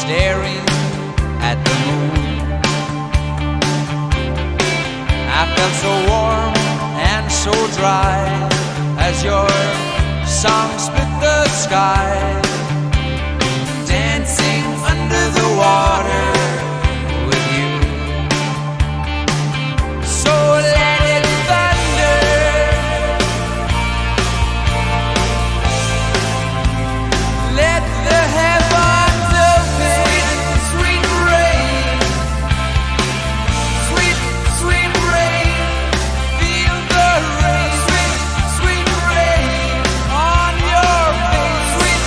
staring at the moon. I felt so warm and so dry as your song split the sky, dancing under the water with you. So let it thunder, let the heavens open. Sweet, sweet rain, sweet, sweet rain, feel the rain. Sweet, sweet rain on your face. Sweet,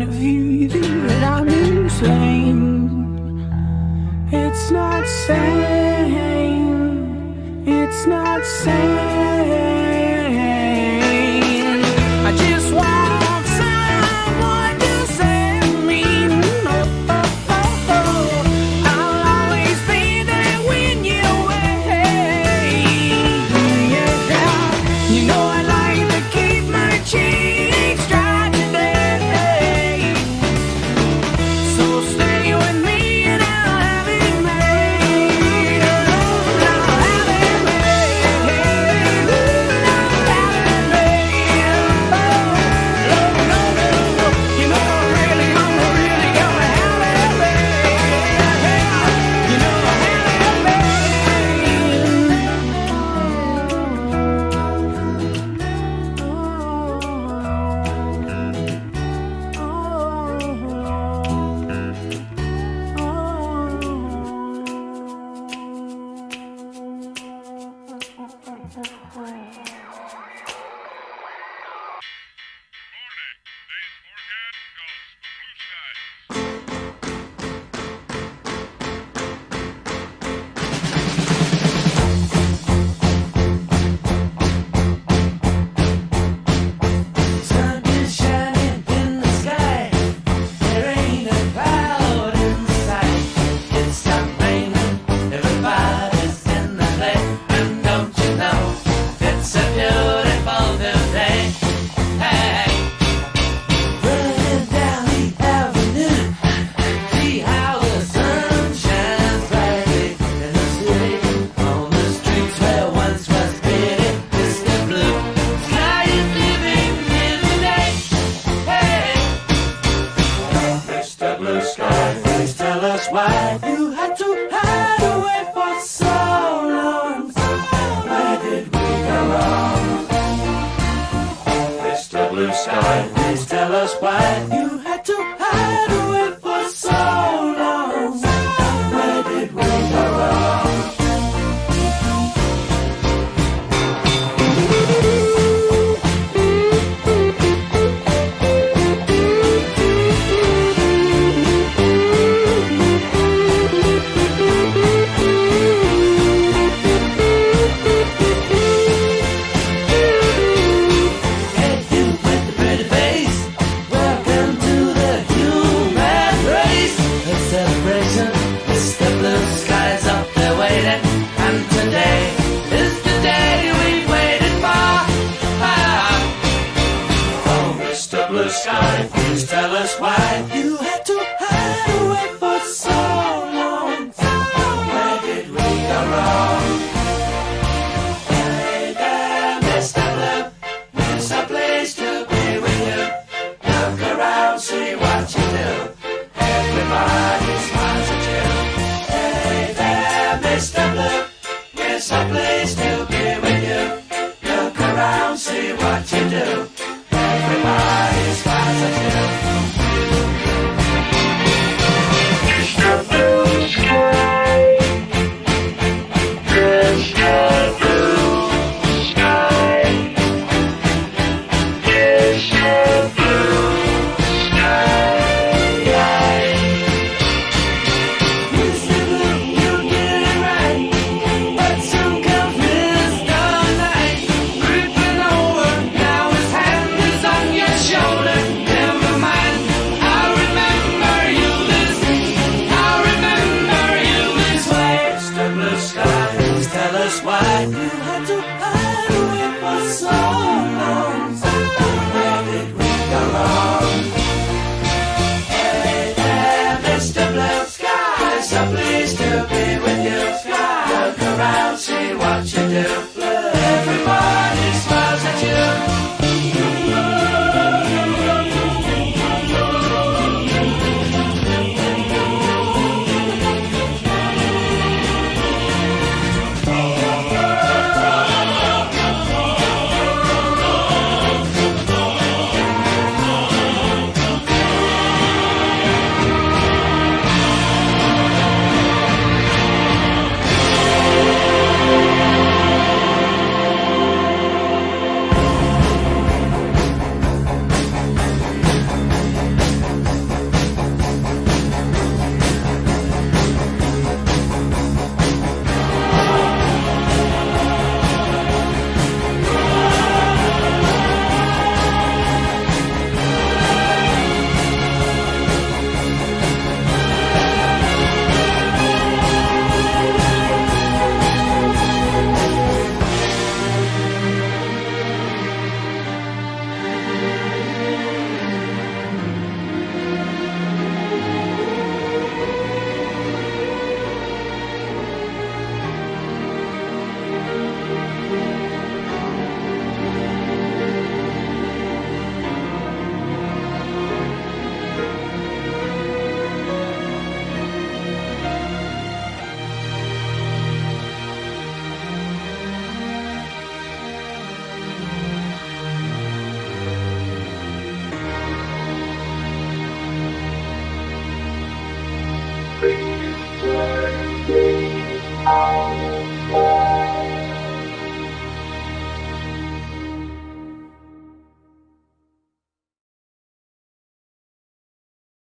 of you that I'm insane. It's not sane. It's not sane. I just want someone to set me. I'll always be there when you're away. Yeah, you know I like to keep my cheeks dry today. So stay with me and I'll have it made. I'll have it made. I'll have it made. Oh, no, no, no. You know I'm really gonna have it made. You know I'll have it sun is shining in the sky. There ain't a cloud in sight. It's not raining. Everybody's in the lake. And don't you know, it's a beautiful new day. Hey, running down the avenue. See how the sun shines brightly in the city. On the streets where once was pretty, Mr. Blue sky is living in the day. Hey, Mr. Blue Sky, please tell us why you had to hide away for so long. Where did we go wrong? Mr. Blue Sky, please tell us why you had to hide away for so long. Where did we go wrong? Hey, you with the pretty face, welcome to the human race. A celebration, Mr. Blue Sky's up there waiting, and today is the day we've waited for. Oh, Mr. Blue Sky, please tell us why you had to hide away for so long. Where did we go wrong? Hey there, Mr. Blue, it's a place to be with you. Look around, see what you do. Everybody smiles at you. Hey there, Mr. Blue, it's a place